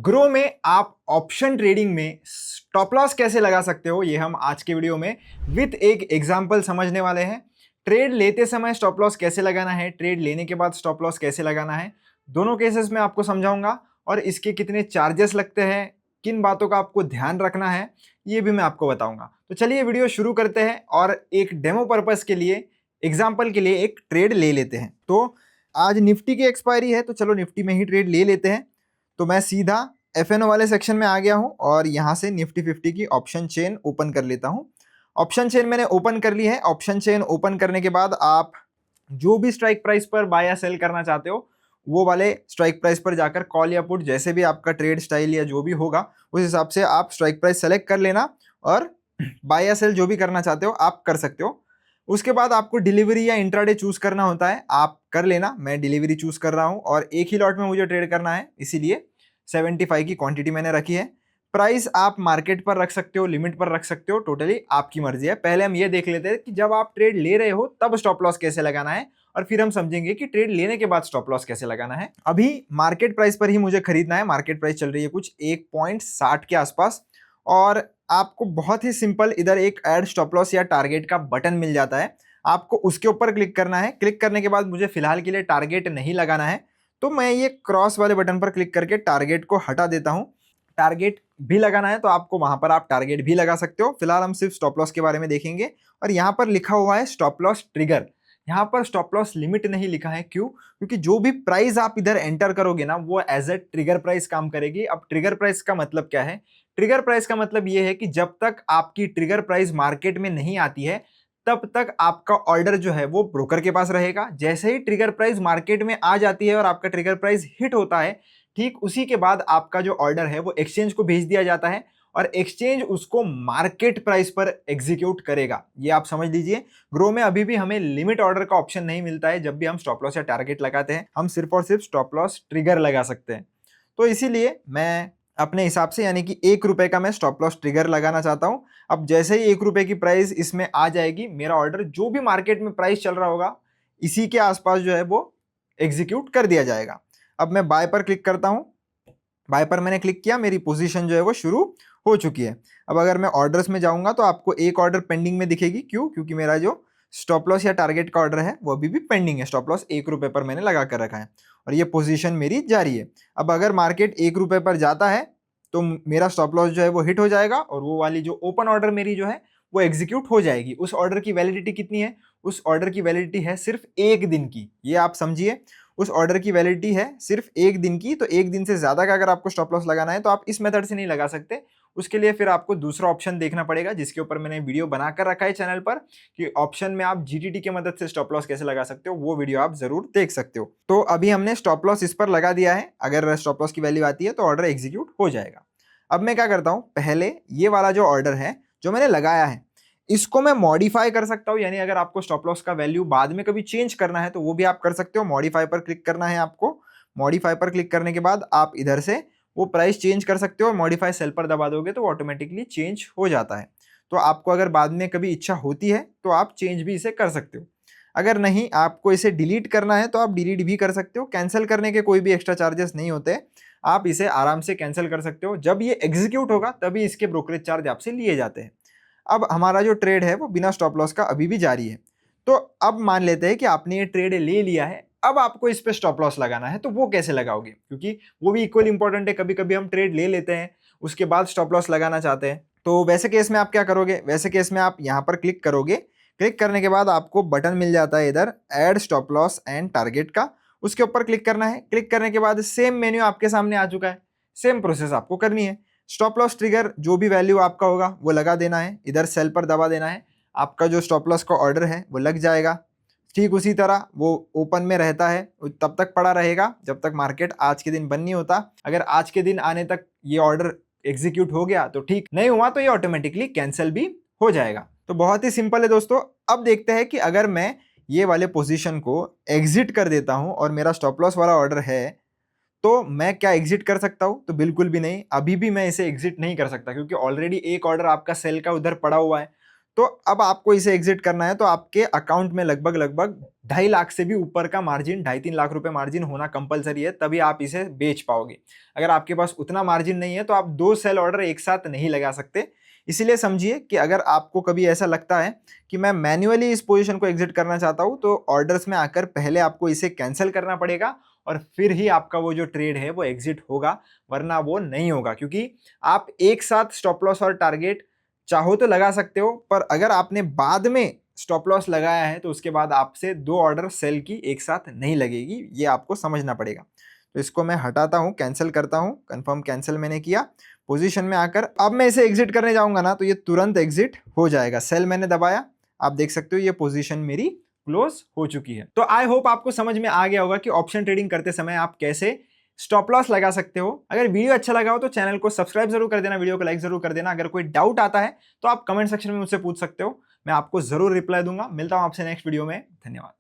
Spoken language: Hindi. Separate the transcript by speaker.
Speaker 1: ग्रो में आप ऑप्शन ट्रेडिंग में स्टॉप लॉस कैसे लगा सकते हो, ये हम आज के वीडियो में विथ एक एग्जांपल समझने वाले हैं। ट्रेड लेते समय स्टॉप लॉस कैसे लगाना है, ट्रेड लेने के बाद स्टॉप लॉस कैसे लगाना है, दोनों केसेस में आपको समझाऊंगा। और इसके कितने चार्जेस लगते हैं, किन बातों का आपको ध्यान रखना है, ये भी मैं आपको बताऊंगा। तो चलिए वीडियो शुरू करते हैं और एक डेमो पर्पस के लिए, एग्जाम्पल के लिए एक ट्रेड ले लेते हैं। तो आज निफ्टी की एक्सपायरी है, तो चलो निफ्टी में ही ट्रेड ले लेते हैं। तो मैं सीधा एफएनओ वाले सेक्शन में आ गया हूं और यहां से निफ्टी 50 की ऑप्शन चेन ओपन कर लेता हूं। ऑप्शन चेन मैंने ओपन कर ली है। ऑप्शन चेन ओपन करने के बाद आप जो भी स्ट्राइक प्राइस पर बाय या सेल करना चाहते हो, वो वाले स्ट्राइक प्राइस पर जाकर कॉल या पुट, जैसे भी आपका ट्रेड स्टाइल या जो भी होगा उस हिसाब से आप स्ट्राइक प्राइस सेलेक्ट कर लेना और बाय या सेल जो भी करना चाहते हो आप कर सकते हो। उसके बाद आपको डिलीवरी या इंट्राडे चूज करना होता है, आप कर लेना। मैं डिलीवरी चूज कर रहा हूं और एक ही लॉट में मुझे ट्रेड करना है, इसीलिए 75 की क्वांटिटी मैंने रखी है। प्राइस आप मार्केट पर रख सकते हो, लिमिट पर रख सकते हो, टोटली आपकी मर्जी है। पहले हम ये देख लेते हैं कि जब आप ट्रेड ले रहे हो तब स्टॉप लॉस कैसे लगाना है, और फिर हम समझेंगे कि ट्रेड लेने के बाद स्टॉप लॉस कैसे लगाना है। अभी मार्केट प्राइस पर ही मुझे खरीदना है। मार्केट प्राइस चल रही है कुछ 1.60 के आसपास, और आपको बहुत ही सिंपल इधर एक ऐड स्टॉप लॉस या टारगेट का बटन मिल जाता है। आपको उसके ऊपर क्लिक करना है। क्लिक करने के बाद मुझे फिलहाल के लिए टारगेट नहीं लगाना है, तो मैं ये क्रॉस वाले बटन पर क्लिक करके टारगेट को हटा देता हूं। टारगेट भी लगाना है तो आपको वहां पर आप टारगेट भी लगा सकते हो। फिलहाल हम सिर्फ स्टॉप लॉस के बारे में देखेंगे। और यहाँ पर लिखा हुआ है स्टॉप लॉस ट्रिगर। यहाँ पर स्टॉप लॉस लिमिट नहीं लिखा है। क्यों? क्योंकि जो भी प्राइस आप इधर एंटर करोगे ना, वो एज ए ट्रिगर प्राइस काम करेगी। अब ट्रिगर प्राइस का मतलब क्या है? ट्रिगर प्राइस का मतलब ये है कि जब तक आपकी ट्रिगर प्राइस मार्केट में नहीं आती है, तब तक आपका ऑर्डर जो है वो ब्रोकर के पास रहेगा। जैसे ही ट्रिगर प्राइस मार्केट में आ जाती है और आपका ट्रिगर प्राइस हिट होता है, ठीक उसी के बाद आपका जो ऑर्डर है वो एक्सचेंज को भेज दिया जाता है और एक्सचेंज उसको मार्केट प्राइस पर एग्जीक्यूट करेगा। ये आप समझ लीजिए। ग्रो में अभी भी हमें लिमिट ऑर्डर का ऑप्शन नहीं मिलता है। जब भी हम स्टॉप लॉस या टारगेट लगाते हैं, हम सिर्फ और सिर्फ स्टॉप लॉस ट्रिगर लगा सकते हैं। तो इसीलिए मैं अपने हिसाब से, यानी कि 1 रुपए का मैं स्टॉप लॉस ट्रिगर लगाना चाहता हूं। अब जैसे ही 1 रुपए की प्राइस इसमें आ जाएगी, मेरा ऑर्डर जो भी मार्केट में प्राइस चल रहा होगा इसी के आसपास जो है वो एग्जीक्यूट कर दिया जाएगा। अब मैं बाय पर क्लिक करता हूं। बाय पर मैंने क्लिक किया, मेरी पोजीशन जो है वो शुरू हो चुकी है। अब अगर मैं ऑर्डर्स में जाऊंगा तो आपको एक ऑर्डर पेंडिंग में दिखेगी। क्यों? क्योंकि मेरा जो स्टॉप लॉस या टारगेट का ऑर्डर है वो अभी भी पेंडिंग है। स्टॉप लॉस 1 रुपए पर मैंने लगा कर रखा है और ये पोजीशन मेरी जारी है। अब अगर मार्केट 1 रुपए पर जाता है तो मेरा स्टॉप लॉस जो है वो हिट हो जाएगा और वो वाली जो ओपन ऑर्डर मेरी जो है वो एग्जीक्यूट हो जाएगी। उस ऑर्डर की वैलिडिटी कितनी है? उस ऑर्डर की वैलिडिटी है सिर्फ 1 दिन की। ये आप समझिए, उस ऑर्डर की वैलिडिटी है सिर्फ 1 दिन की। तो 1 दिन से ज्यादा का अगर आपको स्टॉप लॉस लगाना है तो आप इस मेथड से नहीं लगा सकते। उसके लिए फिर आपको दूसरा ऑप्शन देखना पड़ेगा, जिसके ऊपर मैंने वीडियो बनाकर रखा है चैनल पर, कि ऑप्शन में आप जीटीटी की मदद से स्टॉप लॉस कैसे लगा सकते हो। वो वीडियो आप जरूर देख सकते हो। तो अभी हमने स्टॉप लॉस इस पर लगा दिया है। अगर स्टॉप लॉस की वैल्यू आती है तो ऑर्डर एग्जीक्यूट हो जाएगा। अब मैं क्या करता हूं, पहले ये वाला जो ऑर्डर है जो मैंने लगाया है, इसको मैं मॉडिफाई कर सकता हूं। यानी अगर आपको स्टॉप लॉस का वैल्यू बाद में कभी चेंज करना है तो वो भी आप कर सकते हो। मॉडिफाई पर क्लिक करना है आपको। मॉडिफाई पर क्लिक करने के बाद आप इधर से वो प्राइस चेंज कर सकते हो। मॉडिफाई सेल पर दबा दोगे तो ऑटोमेटिकली चेंज हो जाता है। तो आपको अगर बाद में कभी इच्छा होती है तो आप चेंज भी इसे कर सकते हो। अगर नहीं, आपको इसे डिलीट करना है तो आप डिलीट भी कर सकते हो। कैंसिल करने के कोई भी एक्स्ट्रा चार्जेस नहीं होते, आप इसे आराम से कैंसिल कर सकते हो। जब ये एग्जीक्यूट होगा तभी इसके ब्रोकरेज चार्ज आपसे लिए जाते हैं। अब हमारा जो ट्रेड है वो बिना स्टॉप लॉस का अभी भी जारी है। तो अब मान लेते हैं कि आपने ये ट्रेड ले लिया है, अब आपको इस पे स्टॉप लॉस लगाना है। तो वो कैसे लगाओगे? क्योंकि वो भी इक्वल इंपॉर्टेंट है। कभी कभी हम ट्रेड ले लेते हैं, उसके बाद स्टॉप लॉस लगाना चाहते हैं। तो वैसे केस में आप क्या करोगे? वैसे केस में आप यहाँ पर क्लिक करोगे। क्लिक करने के बाद आपको बटन मिल जाता है इधर add stop loss and target का। उसके ऊपर क्लिक करना है। क्लिक करने के बाद सेम मेन्यू आपके सामने आ चुका है। सेम प्रोसेस आपको करनी है। स्टॉप लॉस ट्रिगर जो भी वैल्यू आपका होगा वो लगा देना है। इधर सेल पर दबा देना है। आपका जो स्टॉप लॉस का ऑर्डर है वो लग जाएगा। ठीक उसी तरह वो ओपन में रहता है, तब तक पड़ा रहेगा जब तक मार्केट आज के दिन बंद नहीं होता। अगर आज के दिन आने तक ये ऑर्डर एग्जीक्यूट हो गया तो ठीक, नहीं हुआ तो ये ऑटोमेटिकली कैंसिल भी हो जाएगा। तो बहुत ही सिंपल है दोस्तों। अब देखते हैं कि अगर मैं ये वाले पोजीशन को एग्जिट कर देता हूं और मेरा स्टॉप लॉस वाला ऑर्डर है, तो मैं क्या एग्जिट कर सकता हूं? तो बिल्कुल भी नहीं। अभी भी मैं इसे एग्जिट नहीं कर सकता, क्योंकि ऑलरेडी एक ऑर्डर आपका सेल का उधर पड़ा हुआ है। तो अब आपको इसे एग्जिट करना है तो आपके अकाउंट में लगभग लगभग 2.5 लाख से भी ऊपर का मार्जिन, 2.5-3 लाख रुपए मार्जिन होना कंपलसरी है, तभी आप इसे बेच पाओगे। अगर आपके पास उतना मार्जिन नहीं है तो आप 2 सेल ऑर्डर एक साथ नहीं लगा सकते। इसीलिए समझिए कि अगर आपको कभी ऐसा लगता है कि मैं मैन्युअली इस पोजीशन को एग्जिट करना चाहता हूं, तो ऑर्डर्स में आकर पहले आपको इसे कैंसिल करना पड़ेगा और फिर ही आपका वो जो ट्रेड है वो एग्जिट होगा, वरना वो नहीं होगा। क्योंकि आप एक साथ स्टॉप लॉस और टारगेट चाहो तो लगा सकते हो, पर अगर आपने बाद में स्टॉप लॉस लगाया है तो उसके बाद आपसे 2 ऑर्डर सेल की एक साथ नहीं लगेगी, ये आपको समझना पड़ेगा। तो इसको मैं हटाता हूं, कैंसिल करता हूं, कंफर्म कैंसिल मैंने किया। पोजीशन में आकर अब मैं इसे एग्जिट करने जाऊंगा ना, तो ये तुरंत एग्जिट हो जाएगा। सेल मैंने दबाया, आप देख सकते हो ये पोजीशन मेरी क्लोज हो चुकी है। तो आई होप आपको समझ में आ गया होगा कि ऑप्शन ट्रेडिंग करते समय आप कैसे स्टॉप लॉस लगा सकते हो। अगर वीडियो अच्छा लगा हो तो चैनल को सब्सक्राइब जरूर कर देना, वीडियो को लाइक जरूर कर देना। अगर कोई डाउट आता है तो आप कमेंट सेक्शन में मुझसे पूछ सकते हो, मैं आपको जरूर रिप्लाई दूंगा। मिलता हूं आपसे नेक्स्ट वीडियो में, धन्यवाद।